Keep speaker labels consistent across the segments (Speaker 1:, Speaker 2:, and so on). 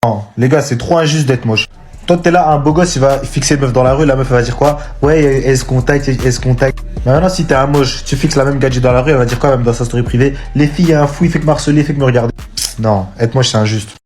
Speaker 1: Non, les gars, c'est trop injuste d'être moche. Toi, t'es là, un beau gosse, il va fixer une meuf dans la rue, la meuf, elle va dire quoi? Ouais, elle se contacte, elle se contacte. Mais maintenant, si t'es un moche, tu fixes la même gadget dans la rue, elle va dire quoi, même dans sa story privée? Les filles, il y a un fou, il fait que me harceler, il fait que me regarder. Non, être moche, c'est injuste.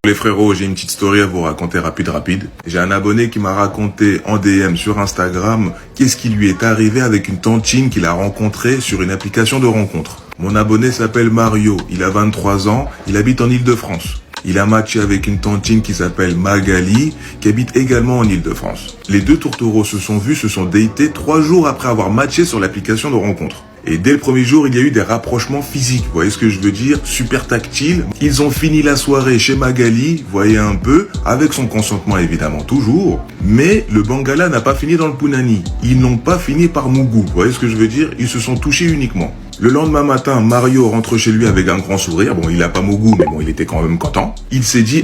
Speaker 2: Les frérots, j'ai une petite story à vous raconter rapide. J'ai un abonné qui m'a raconté en DM sur Instagram qu'est-ce qui lui est arrivé avec une tantine qu'il a rencontrée sur une application de rencontre. Mon abonné s'appelle Mario, il a 23 ans, il habite en Île-de-France. Il a matché avec une tantine qui s'appelle Magali, qui habite également en Île-de-France. Les deux tourtereaux se sont vus, se sont datés 3 jours après avoir matché sur l'application de rencontre. Et dès le premier jour, il y a eu des rapprochements physiques. Vous voyez ce que je veux dire? Super tactile. Ils ont fini la soirée chez Magali, vous voyez un peu, avec son consentement évidemment toujours. Mais le Bangala n'a pas fini dans le Punani. Ils n'ont pas fini par Mougou. Vous voyez ce que je veux dire? Ils se sont touchés uniquement. Le lendemain matin, Mario rentre chez lui avec un grand sourire. Bon, il a pas Mougou, mais bon, il était quand même content. Il s'est dit,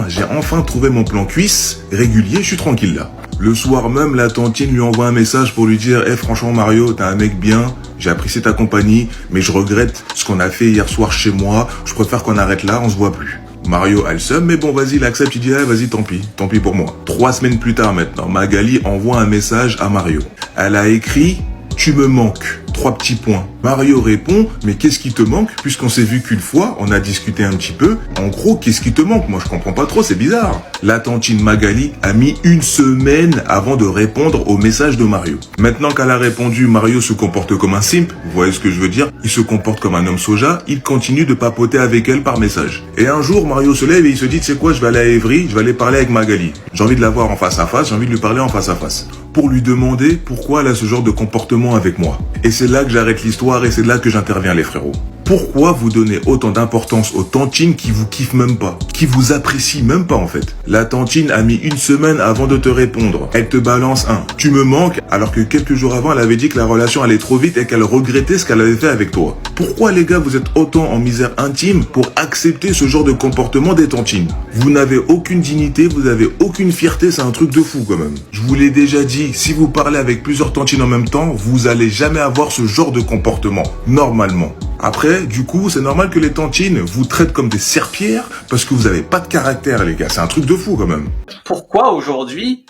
Speaker 2: j'ai enfin trouvé mon plan cuisse régulier, je suis tranquille là. Le soir même, la tantine lui envoie un message pour lui dire « franchement Mario, t'es un mec bien, j'ai apprécié ta compagnie, mais je regrette ce qu'on a fait hier soir chez moi, je préfère qu'on arrête là, on se voit plus. » Mario a le seum, mais bon, vas-y, il accepte, il dit « vas-y, tant pis pour moi. » 3 semaines plus tard maintenant, Magali envoie un message à Mario. Elle a écrit « Tu me manques ». 3 petits points. Mario répond, mais qu'est-ce qui te manque? Puisqu'on s'est vu qu'une fois, on a discuté un petit peu. En gros, qu'est-ce qui te manque? Moi, je comprends pas trop, c'est bizarre. La tantine Magali a mis 1 semaine avant de répondre au message de Mario. Maintenant qu'elle a répondu, Mario se comporte comme un simp. Vous voyez ce que je veux dire? Il se comporte comme un homme soja. Il continue de papoter avec elle par message. Et un jour, Mario se lève et il se dit, tu sais quoi, je vais aller à Évry, je vais aller parler avec Magali. J'ai envie de la voir en face à face, j'ai envie de lui parler en face à face. Pour lui demander pourquoi elle a ce genre de comportement avec moi. Et c'est là que j'arrête l'histoire et c'est là que j'interviens les frérots. Pourquoi vous donnez autant d'importance aux tantines qui vous kiffent même pas, qui vous apprécient même pas en fait? La tantine a mis 1 semaine avant de te répondre. Elle te balance un « tu me manques » alors que quelques jours avant elle avait dit que la relation allait trop vite et qu'elle regrettait ce qu'elle avait fait avec toi. Pourquoi les gars vous êtes autant en misère intime pour accepter ce genre de comportement des tantines? Vous n'avez aucune dignité, vous avez aucune fierté, c'est un truc de fou quand même. Je vous l'ai déjà dit, si vous parlez avec plusieurs tantines en même temps, vous allez jamais avoir ce genre de comportement, normalement. Après, du coup, c'est normal que les tantines vous traitent comme des serpillères parce que vous avez pas de caractère, les gars. C'est un truc de fou, quand même.
Speaker 3: Pourquoi aujourd'hui,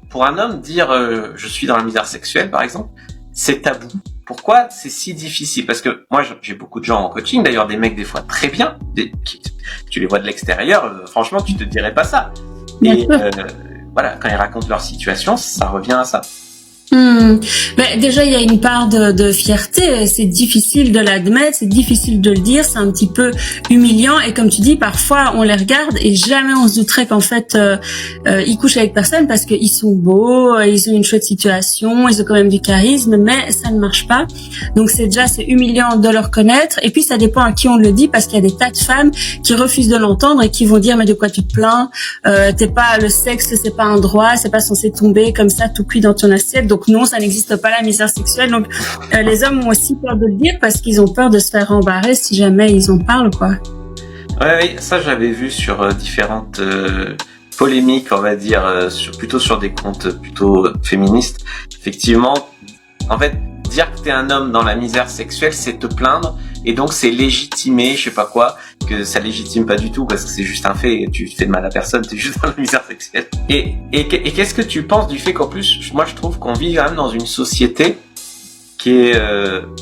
Speaker 3: pour un homme, dire je suis dans la misère sexuelle, par exemple, c'est tabou? Pourquoi c'est si difficile? Parce que moi, j'ai beaucoup de gens en coaching, d'ailleurs des mecs des fois très bien, tu les vois de l'extérieur, franchement, tu te dirais pas ça. Et voilà, quand ils racontent leur situation, ça revient à ça.
Speaker 4: Mais déjà il y a une part de fierté, c'est difficile de l'admettre, c'est difficile de le dire, c'est un petit peu humiliant et comme tu dis parfois on les regarde et jamais on se douterait qu'en fait ils couchent avec personne parce qu'ils sont beaux, ils ont une chouette situation, ils ont quand même du charisme mais ça ne marche pas. Donc c'est humiliant de le reconnaître et puis ça dépend à qui on le dit parce qu'il y a des tas de femmes qui refusent de l'entendre et qui vont dire mais de quoi tu te plains, t'es pas le sexe, c'est pas un droit, c'est pas censé tomber comme ça tout cuit dans ton assiette. Donc non, ça n'existe pas la misère sexuelle. Donc les hommes ont aussi peur de le dire parce qu'ils ont peur de se faire embarrer si jamais ils en parlent, quoi.
Speaker 3: Oui, ça j'avais vu sur différentes polémiques, on va dire, plutôt sur des comptes plutôt féministes. Effectivement, en fait, dire que t'es un homme dans la misère sexuelle, c'est te plaindre et donc c'est légitimer, je sais pas quoi, que ça légitime pas du tout parce que c'est juste un fait, tu fais de mal à personne, t'es juste dans la misère sexuelle. Et qu'est-ce que tu penses du fait qu'en plus, moi je trouve qu'on vit quand même dans une société qui est,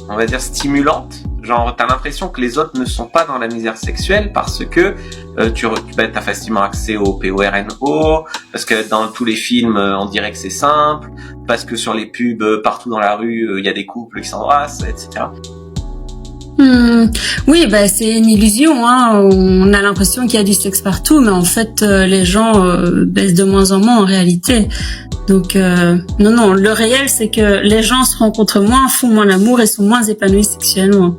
Speaker 3: on va dire, stimulante. Genre, t'as l'impression que les autres ne sont pas dans la misère sexuelle parce que t'as facilement accès au PORNO, parce que dans tous les films, on dirait que c'est simple, parce que sur les pubs, partout dans la rue, il y a des couples qui s'embrassent, etc.
Speaker 4: Oui, c'est une illusion, hein. On a l'impression qu'il y a du sexe partout, mais en fait, les gens baissent de moins en moins en réalité. Donc, non, le réel, c'est que les gens se rencontrent moins, font moins l'amour et sont moins épanouis sexuellement.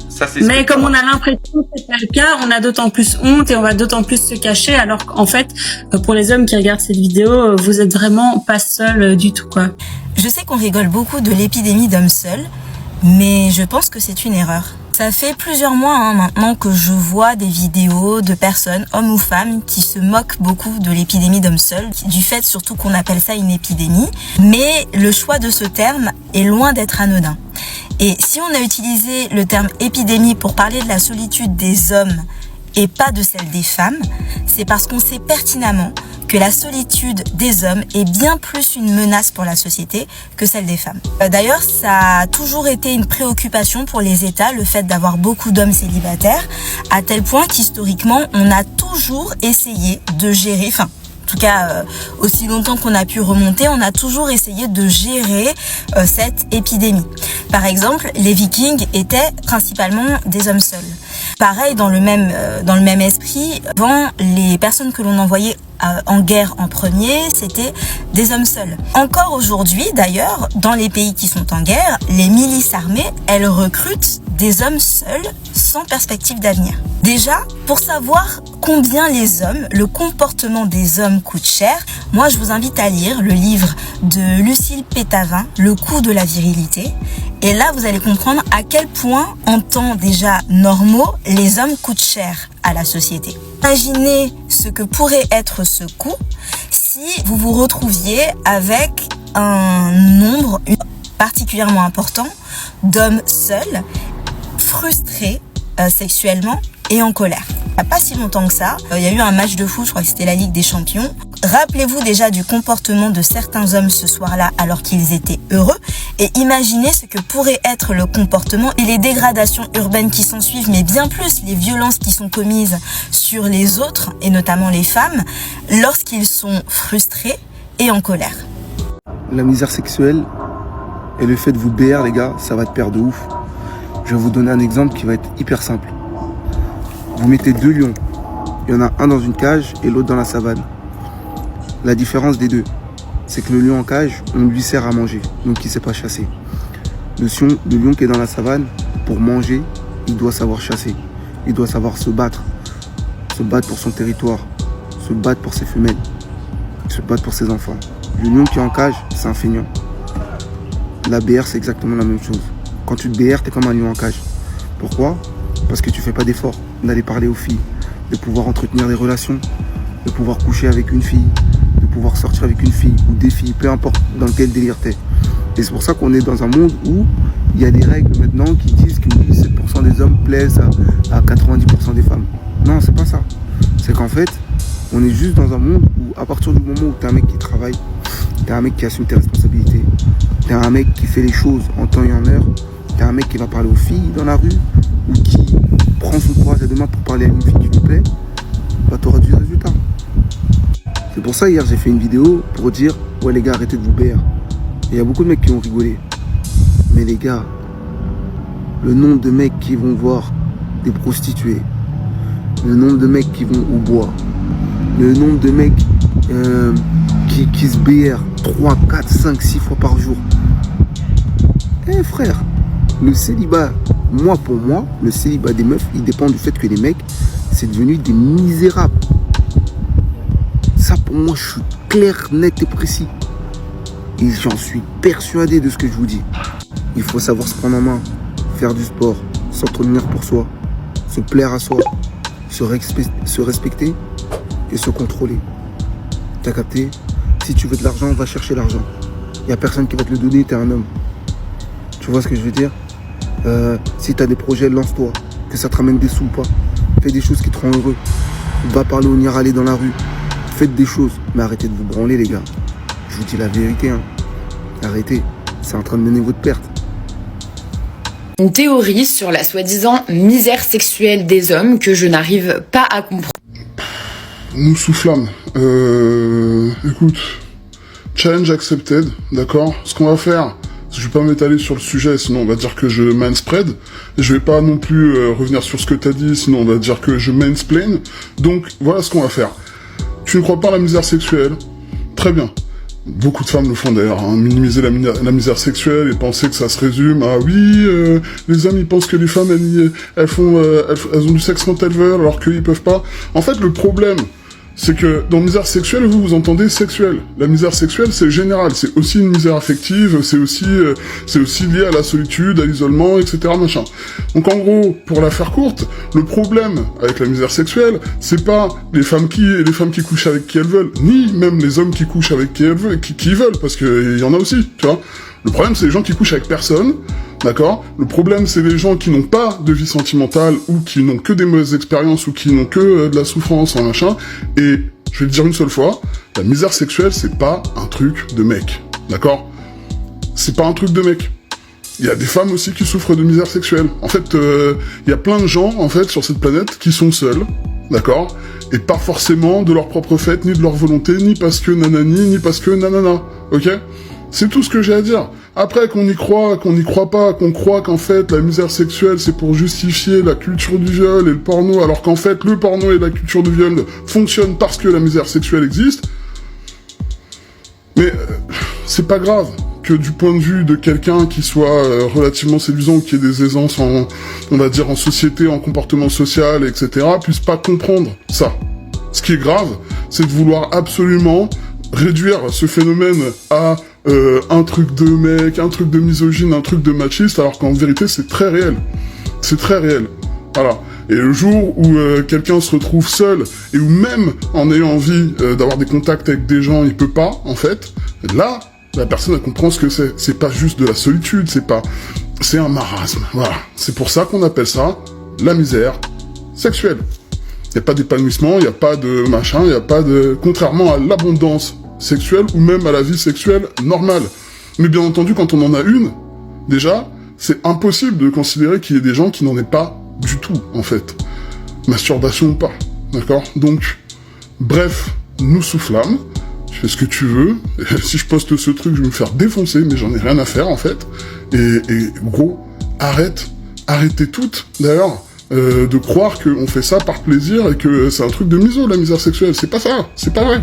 Speaker 3: Ça,
Speaker 4: mais comme on a l'impression que c'est pas le cas, on a d'autant plus honte et on va d'autant plus se cacher, alors qu'en fait, pour les hommes qui regardent cette vidéo, vous êtes vraiment pas seuls du tout, quoi.
Speaker 5: Je sais qu'on rigole beaucoup de l'épidémie d'hommes seuls, mais je pense que c'est une erreur. Ça fait plusieurs mois maintenant que je vois des vidéos de personnes, hommes ou femmes, qui se moquent beaucoup de l'épidémie d'hommes seuls, du fait surtout qu'on appelle ça une épidémie. Mais le choix de ce terme est loin d'être anodin. Et si on a utilisé le terme épidémie pour parler de la solitude des hommes et pas de celle des femmes, c'est parce qu'on sait pertinemment que la solitude des hommes est bien plus une menace pour la société que celle des femmes. D'ailleurs, ça a toujours été une préoccupation pour les États, le fait d'avoir beaucoup d'hommes célibataires, à tel point qu'historiquement, on a toujours essayé de gérer, en tout cas, aussi longtemps qu'on a pu remonter, on a toujours essayé de gérer cette épidémie. Par exemple, les Vikings étaient principalement des hommes seuls. Pareil, dans le même esprit, avant, les personnes que l'on envoyait en guerre en premier, c'était des hommes seuls. Encore aujourd'hui, d'ailleurs, dans les pays qui sont en guerre, les milices armées, elles recrutent des hommes seuls sans perspective d'avenir. Déjà, pour savoir combien le comportement des hommes coûte cher, moi je vous invite à lire le livre de Lucille Pétavin, Le coût de la virilité. Et là, vous allez comprendre à quel point, en temps déjà normaux, les hommes coûtent cher à la société. Imaginez ce que pourrait être ce coût si vous vous retrouviez avec un nombre particulièrement important d'hommes seuls, frustrés sexuellement et en colère. Il n'y a pas si longtemps que ça, il y a eu un match de foot, je crois que c'était la Ligue des Champions. Rappelez-vous déjà du comportement de certains hommes ce soir-là alors qu'ils étaient heureux et imaginez ce que pourrait être le comportement et les dégradations urbaines qui s'en suivent, mais bien plus les violences qui sont commises sur les autres et notamment les femmes lorsqu'ils sont frustrés et en colère.
Speaker 6: La misère sexuelle et le fait de vous BR, les gars, ça va te perdre de ouf. Je vais vous donner un exemple qui va être hyper simple. Vous mettez 2 lions. Il y en a un dans une cage et l'autre dans la savane. La différence des deux, c'est que le lion en cage, on lui sert à manger, donc il ne sait pas chasser. Le lion qui est dans la savane, pour manger, il doit savoir chasser. Il doit savoir se battre pour son territoire, se battre pour ses femelles, se battre pour ses enfants. Le lion qui est en cage, c'est un feignant. La BR, c'est exactement la même chose. Quand tu te BR, t'es comme un lion en cage. Pourquoi ? Parce que tu fais pas d'effort d'aller parler aux filles, de pouvoir entretenir des relations, de pouvoir coucher avec une fille, de pouvoir sortir avec une fille ou des filles, peu importe dans quel délire t'es. Et c'est pour ça qu'on est dans un monde où il y a des règles maintenant qui disent que 7% des hommes plaisent à 90% des femmes. Non, c'est pas ça. C'est qu'en fait, on est juste dans un monde où à partir du moment où t'es un mec qui travaille, t'es un mec qui assume tes responsabilités, t'es un mec qui fait les choses en temps et en heure, t'es un mec qui va parler aux filles dans la rue ou qui prend son courage à deux mains pour parler à une fille qui lui plaît, bah t'auras du résultat. C'est pour ça hier j'ai fait une vidéo pour dire ouais les gars arrêtez de vous BR. Et il y a beaucoup de mecs qui ont rigolé. Mais les gars, le nombre de mecs qui vont voir des prostituées, le nombre de mecs qui vont au bois, le nombre de mecs qui se BR 3, 4, 5, 6 fois par jour. Eh frère, le célibat, pour moi, le célibat des meufs, il dépend du fait que les mecs, c'est devenu des misérables. Ça pour moi, je suis clair, net et précis. Et j'en suis persuadé de ce que je vous dis. Il faut savoir se prendre en main, faire du sport, s'entretenir pour soi, se plaire à soi, se respecter et se contrôler. T'as capté? Si tu veux de l'argent, va chercher l'argent. Il n'y a personne qui va te le donner, t'es un homme. Tu vois ce que je veux dire? Si t'as des projets, lance-toi. Que ça te ramène des sous ou pas. Fais des choses qui te rendent heureux. Va parler au Niralé dans la rue. Faites des choses. Mais arrêtez de vous branler, les gars. Je vous dis la vérité. Hein. Arrêtez. C'est en train de mener votre perte.
Speaker 7: Une théorie sur la soi-disant misère sexuelle des hommes que je n'arrive pas à comprendre.
Speaker 8: Nous soufflâmes. Écoute, challenge accepted, d'accord? Ce qu'on va faire, je vais pas m'étaler sur le sujet, sinon on va dire que je manspread. Et je vais pas non plus revenir sur ce que t'as dit, sinon on va dire que je mansplain. Donc voilà ce qu'on va faire. Tu ne crois pas à la misère sexuelle? Très bien. Beaucoup de femmes le font d'ailleurs, hein, minimiser la misère sexuelle et penser que ça se résume à oui, les hommes ils pensent que les femmes elles ont du sexe quand elles veulent alors qu'ils peuvent pas. En fait le problème c'est que dans misère sexuelle, vous entendez sexuelle. La misère sexuelle, c'est général, c'est aussi une misère affective, c'est aussi lié à la solitude, à l'isolement, etc., machin. Donc en gros, pour la faire courte, le problème avec la misère sexuelle, c'est pas les femmes qui couchent avec qui elles veulent, ni même les hommes qui couchent avec qui elles veulent, qui veulent, parce que il y en a aussi, tu vois. Le problème, c'est les gens qui couchent avec personne, d'accord? Le problème, c'est les gens qui n'ont pas de vie sentimentale, ou qui n'ont que des mauvaises expériences, ou qui n'ont que de la souffrance, machin. Et, je vais te dire une seule fois, la misère sexuelle, c'est pas un truc de mec, d'accord? C'est pas un truc de mec. Il y a des femmes aussi qui souffrent de misère sexuelle. En fait, il y a plein de gens, en fait, sur cette planète, qui sont seuls, d'accord? Et pas forcément de leur propre fait, ni de leur volonté, ni parce que nanani, ni parce que nanana, ok? C'est tout ce que j'ai à dire. Après, qu'on y croit pas, qu'on croit qu'en fait, la misère sexuelle, c'est pour justifier la culture du viol et le porno, alors qu'en fait, le porno et la culture du viol fonctionnent parce que la misère sexuelle existe. Mais, c'est pas grave que du point de vue de quelqu'un qui soit relativement séduisant, ou qui ait des aisances on va dire, en société, en comportement social, etc., puisse pas comprendre ça. Ce qui est grave, c'est de vouloir absolument réduire ce phénomène à un truc de mec, un truc de misogyne, un truc de machiste, alors qu'en vérité c'est très réel. C'est très réel. Voilà. Et le jour où quelqu'un se retrouve seul, et où même en ayant envie d'avoir des contacts avec des gens, il peut pas, en fait, là, la personne elle comprend ce que c'est. C'est pas juste de la solitude, c'est un marasme. Voilà. C'est pour ça qu'on appelle ça la misère sexuelle. Il y a pas d'épanouissement, il y a pas de machin, il y a pas de... Contrairement à l'abondance sexuelle ou même à la vie sexuelle normale. Mais bien entendu, quand on en a une, déjà, c'est impossible de considérer qu'il y ait des gens qui n'en aient pas du tout, en fait. Masturbation ou pas, d'accord? Donc, bref, nous soufflâmes, tu fais ce que tu veux, et si je poste ce truc, je vais me faire défoncer, mais j'en ai rien à faire, en fait. Et gros, arrêtez toutes, d'ailleurs, de croire qu'on fait ça par plaisir et que c'est un truc de miso, la misère sexuelle. C'est pas ça, c'est pas vrai.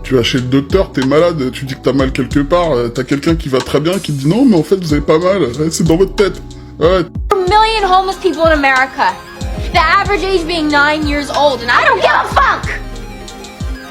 Speaker 8: Tu vas chez le docteur, t'es malade, tu dis que t'as mal quelque part, t'as quelqu'un qui va très bien qui te dit non, mais en fait vous avez pas mal, c'est dans votre tête. Ouais.
Speaker 9: A million homeless people in America. The average age being 9 years old, and I don't give a fuck.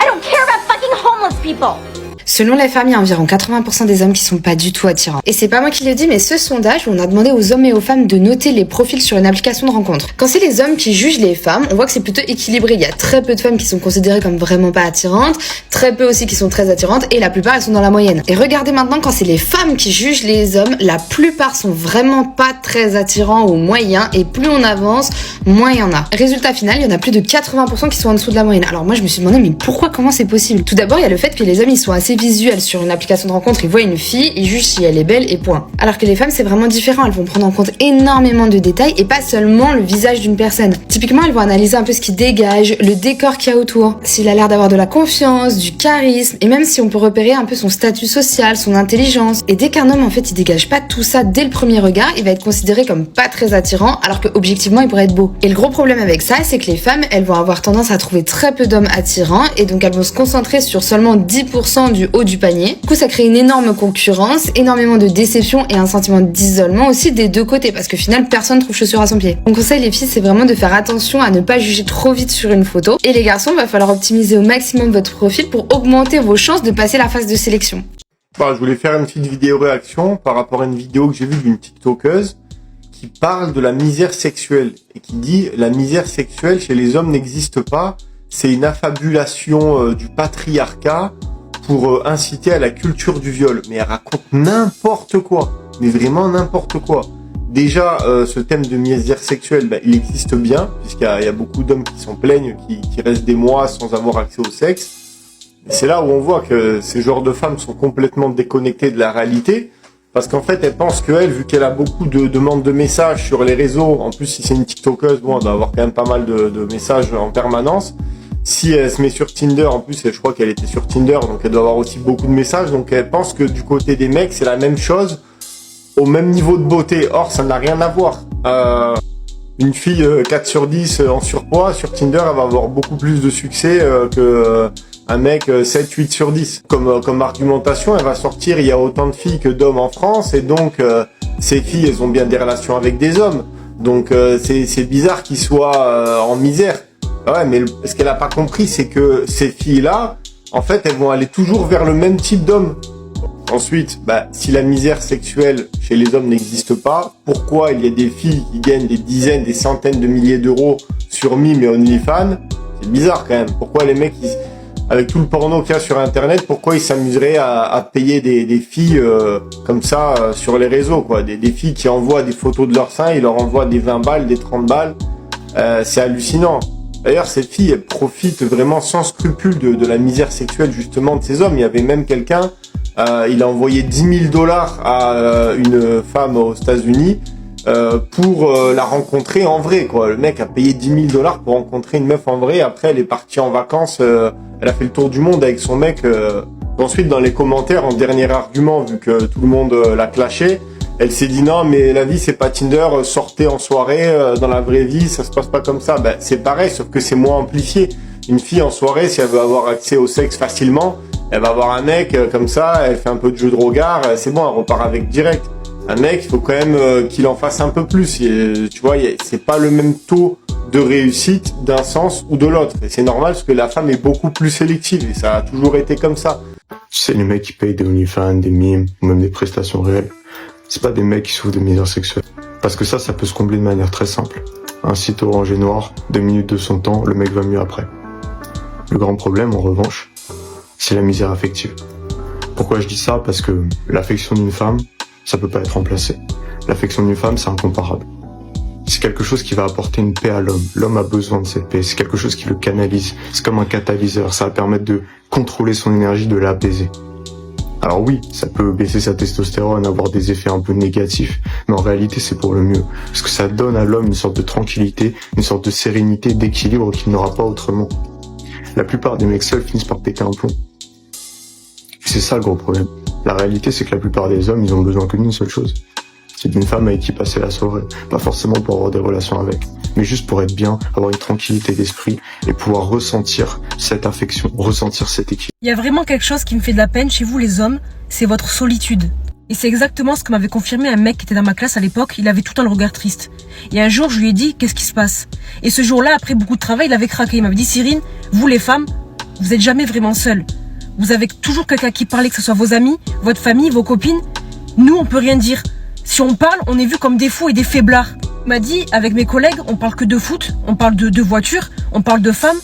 Speaker 9: I don't care about fucking homeless people.
Speaker 7: Selon les femmes, il y a environ 80% des hommes qui sont pas du tout attirants. Et c'est pas moi qui le dis, mais ce sondage où on a demandé aux hommes et aux femmes de noter les profils sur une application de rencontre. Quand c'est les hommes qui jugent les femmes, on voit que c'est plutôt équilibré. Il y a très peu de femmes qui sont considérées comme vraiment pas attirantes, très peu aussi qui sont très attirantes, et la plupart elles sont dans la moyenne. Et regardez maintenant, quand c'est les femmes qui jugent les hommes, la plupart sont vraiment pas très attirants ou moyens, et plus on avance, moins il y en a. Résultat final, il y en a plus de 80% qui sont en dessous de la moyenne. Alors moi je me suis demandé, mais comment c'est possible? Tout d'abord, il y a le fait que les hommes ils sont assez visuels. Sur une application de rencontre, ils voient une fille, ils jugent si elle est belle et point. Alors que les femmes, c'est vraiment différent. Elles vont prendre en compte énormément de détails et pas seulement le visage d'une personne. Typiquement, elles vont analyser un peu ce qui dégage, le décor qu'il y a autour, s'il a l'air d'avoir de la confiance, du charisme, et même si on peut repérer un peu son statut social, son intelligence. Et dès qu'un homme, en fait, il dégage pas tout ça dès le premier regard, il va être considéré comme pas très attirant, alors que objectivement, il pourrait être beau. Et le gros problème avec ça, c'est que les femmes, elles vont avoir tendance à trouver très peu d'hommes attirants, et donc elles vont se concentrer sur seulement 10% du haut du panier. Du coup, ça crée une énorme concurrence, énormément de déception et un sentiment d'isolement aussi des deux côtés, parce que finalement, personne trouve chaussure à son pied. Mon conseil, les filles, c'est vraiment de faire attention à ne pas juger trop vite sur une photo. Et les garçons, va falloir optimiser au maximum votre profil pour augmenter vos chances de passer la phase de sélection.
Speaker 10: Je voulais faire une petite vidéo réaction par rapport à une vidéo que j'ai vue d'une TikTokeuse qui parle de la misère sexuelle et qui dit la misère sexuelle chez les hommes n'existe pas, c'est une affabulation du patriarcat pour inciter à la culture du viol. Mais elle raconte n'importe quoi, mais vraiment n'importe quoi. Déjà, ce thème de misère sexuelle, il existe bien, puisqu'il y a beaucoup d'hommes qui s'en plaignent, qui restent des mois sans avoir accès au sexe. Et c'est là où on voit que ces genres de femmes sont complètement déconnectées de la réalité, parce qu'en fait, elles pensent qu'elle, vu qu'elle a beaucoup de demandes de messages sur les réseaux, en plus si c'est une TikTokeuse, elle doit avoir quand même pas mal de messages en permanence. Si elle se met sur Tinder, en plus je crois qu'elle était sur Tinder, donc elle doit avoir aussi beaucoup de messages, donc elle pense que du côté des mecs c'est la même chose, au même niveau de beauté. Or ça n'a rien à voir. Une fille 4 sur 10 en surpoids, sur Tinder elle va avoir beaucoup plus de succès que un mec 7-8 sur 10. Comme argumentation, elle va sortir, il y a autant de filles que d'hommes en France, et donc ces filles elles ont bien des relations avec des hommes, donc c'est bizarre qu'ils soient en misère. Ouais, mais ce qu'elle a pas compris, c'est que ces filles-là, en fait, elles vont aller toujours vers le même type d'homme. Ensuite, si la misère sexuelle chez les hommes n'existe pas, pourquoi il y a des filles qui gagnent des dizaines, des centaines de milliers d'euros sur Mime et OnlyFans? C'est bizarre quand même. Pourquoi les mecs, avec tout le porno qu'il y a sur Internet, pourquoi ils s'amuseraient à payer des filles comme ça sur les réseaux, quoi, des filles qui envoient des photos de leurs seins, ils leur envoient des 20 balles, des 30 balles. C'est hallucinant. D'ailleurs, ces filles, elles profitent vraiment sans scrupule de la misère sexuelle justement de ces hommes. Il y avait même quelqu'un, il a envoyé $10 000 à une femme aux États-Unis pour la rencontrer en vrai, quoi. Le mec a payé $10 000 pour rencontrer une meuf en vrai. Après, elle est partie en vacances. Elle a fait le tour du monde avec son mec. Ensuite, dans les commentaires, en dernier argument, vu que tout le monde l'a clashé, elle s'est dit non, mais la vie c'est pas Tinder, sortez en soirée, dans la vraie vie ça se passe pas comme ça. C'est pareil, sauf que c'est moins amplifié. Une fille en soirée, si elle veut avoir accès au sexe facilement, elle va avoir un mec comme ça, elle fait un peu de jeu de regard, c'est bon, elle repart avec direct. Un mec, il faut quand même qu'il en fasse un peu plus. Tu vois, c'est pas le même taux de réussite d'un sens ou de l'autre. Et c'est normal parce que la femme est beaucoup plus sélective et ça a toujours été comme ça.
Speaker 11: Tu sais, les mecs qui payent des OnlyFans, des mimes ou même des prestations réelles, c'est pas des mecs qui souffrent de misère sexuelle. Parce que ça peut se combler de manière très simple. Un site orange et noir, 2 minutes de son temps, le mec va mieux après. Le grand problème, en revanche, c'est la misère affective. Pourquoi je dis ça? Parce que l'affection d'une femme, ça peut pas être remplacé. L'affection d'une femme, c'est incomparable. C'est quelque chose qui va apporter une paix à l'homme. L'homme a besoin de cette paix. C'est quelque chose qui le canalise. C'est comme un catalyseur. Ça va permettre de contrôler son énergie, de l'apaiser. Alors oui, ça peut baisser sa testostérone, avoir des effets un peu négatifs, mais en réalité c'est pour le mieux. Parce que ça donne à l'homme une sorte de tranquillité, une sorte de sérénité, d'équilibre qu'il n'aura pas autrement. La plupart des mecs seuls finissent par péter un plomb. C'est ça le gros problème. La réalité c'est que la plupart des hommes, ils ont besoin que d'une seule chose. C'est d'une femme avec qui passer la soirée. Pas forcément pour avoir des relations avec, mais juste pour être bien, avoir une tranquillité d'esprit et pouvoir ressentir cette affection, ressentir cet équilibre.
Speaker 12: Il y a vraiment quelque chose qui me fait de la peine chez vous les hommes, c'est votre solitude. Et c'est exactement ce que m'avait confirmé un mec qui était dans ma classe à l'époque, il avait tout le temps le regard triste. Et un jour je lui ai dit, qu'est-ce qui se passe? Et ce jour-là, après beaucoup de travail, il avait craqué. Il m'avait dit, Cyrine, vous les femmes, vous êtes jamais vraiment seules. Vous avez toujours quelqu'un qui parle, que ce soit vos amis, votre famille, vos copines. Nous, on peut rien dire. Si on parle, on est vu comme des fous et des faiblards. Il m'a dit, avec mes collègues, on parle que de foot, on parle de voitures, on parle de femmes.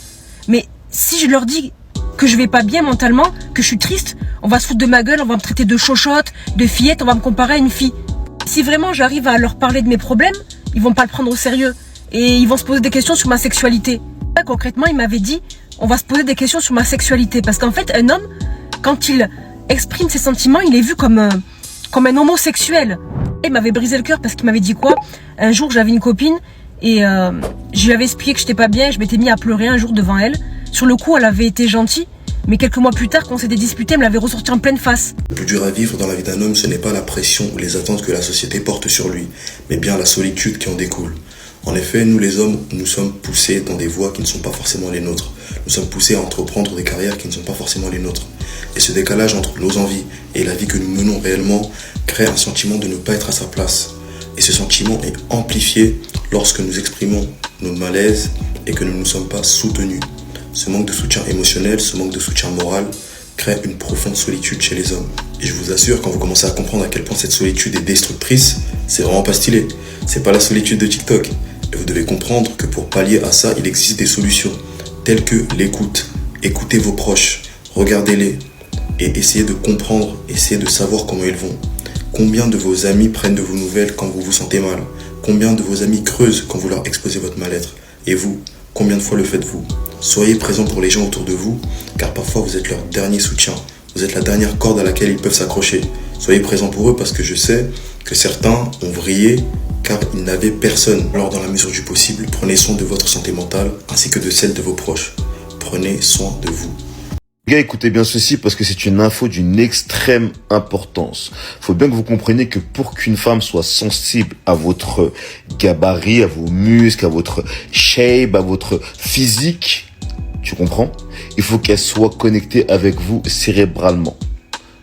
Speaker 12: Mais si je leur dis que je vais pas bien mentalement, que je suis triste, on va se foutre de ma gueule, on va me traiter de chochotte, de fillette, on va me comparer à une fille. Si vraiment j'arrive à leur parler de mes problèmes, ils vont pas le prendre au sérieux. Et ils vont se poser des questions sur ma sexualité. Concrètement, il m'avait dit, on va se poser des questions sur ma sexualité. Parce qu'en fait, un homme, quand il exprime ses sentiments, il est vu comme un homosexuel. Il m'avait brisé le cœur parce qu'il m'avait dit quoi? Un jour, j'avais une copine et je lui avais expliqué que j'étais pas bien. Je m'étais mis à pleurer un jour devant elle. Sur le coup, elle avait été gentille. Mais quelques mois plus tard, quand on s'était disputé, elle me l'avait ressorti en pleine face.
Speaker 13: Le plus dur à vivre dans la vie d'un homme, ce n'est pas la pression ou les attentes que la société porte sur lui, mais bien la solitude qui en découle. En effet, nous les hommes, nous sommes poussés dans des voies qui ne sont pas forcément les nôtres. Nous sommes poussés à entreprendre des carrières qui ne sont pas forcément les nôtres. Et ce décalage entre nos envies et la vie que nous menons réellement crée un sentiment de ne pas être à sa place. Et ce sentiment est amplifié lorsque nous exprimons nos malaises et que nous ne nous sommes pas soutenus. Ce manque de soutien émotionnel, ce manque de soutien moral crée une profonde solitude chez les hommes. Et je vous assure, quand vous commencez à comprendre à quel point cette solitude est destructrice, c'est vraiment pas stylé. C'est pas la solitude de TikTok. Et vous devez comprendre que pour pallier à ça, il existe des solutions telles que l'écoute. Écoutez vos proches, regardez-les et essayez de comprendre, essayez de savoir comment ils vont. Combien de vos amis prennent de vos nouvelles quand vous vous sentez mal? Combien de vos amis creusent quand vous leur exposez votre mal-être? Et vous, combien de fois le faites-vous? Soyez présent pour les gens autour de vous, car parfois vous êtes leur dernier soutien. Vous êtes la dernière corde à laquelle ils peuvent s'accrocher. Soyez présent pour eux parce que je sais que certains ont vrillé car ils n'avaient personne. Alors dans la mesure du possible, prenez soin de votre santé mentale ainsi que de celle de vos proches. Prenez soin de vous.
Speaker 14: Les gars, écoutez bien ceci parce que c'est une info d'une extrême importance. Faut bien que vous compreniez que pour qu'une femme soit sensible à votre gabarit, à vos muscles, à votre shape, à votre physique, tu comprends? Il faut qu'elle soit connectée avec vous cérébralement.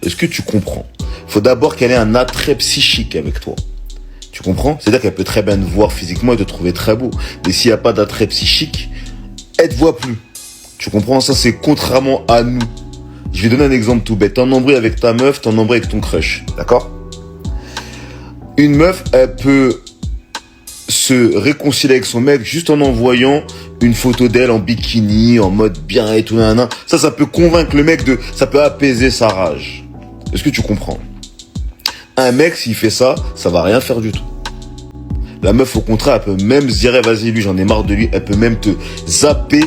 Speaker 14: Est-ce que tu comprends? Il faut d'abord qu'elle ait un attrait psychique avec toi. Tu comprends? C'est-à-dire qu'elle peut très bien te voir physiquement et te trouver très beau. Mais s'il n'y a pas d'attrait psychique, elle te voit plus. Tu comprends? Ça, c'est contrairement à nous. Je vais donner un exemple tout bête. T'es en embrouille avec ta meuf, t'es en embrouille avec ton crush. D'accord? Une meuf, elle peut se réconcilier avec son mec juste en envoyant une photo d'elle en bikini, en mode bien et tout, nanana. Ça peut convaincre le mec ça peut apaiser sa rage. Est-ce que tu comprends? Un mec, s'il fait ça, ça va rien faire du tout. La meuf, au contraire, elle peut même se dire, vas-y, lui, j'en ai marre de lui. Elle peut même te zapper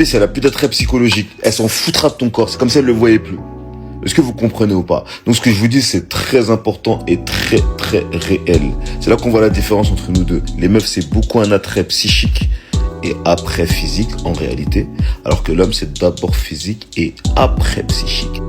Speaker 14: si elle a plus d'attrait psychologique. Elle s'en foutra de ton corps. C'est comme si elle le voyait plus. Est-ce que vous comprenez ou pas? Donc, ce que je vous dis, c'est très important et très, très réel. C'est là qu'on voit la différence entre nous deux. Les meufs, c'est beaucoup un attrait psychique et après physique, en réalité. Alors que l'homme, c'est d'abord physique et après psychique.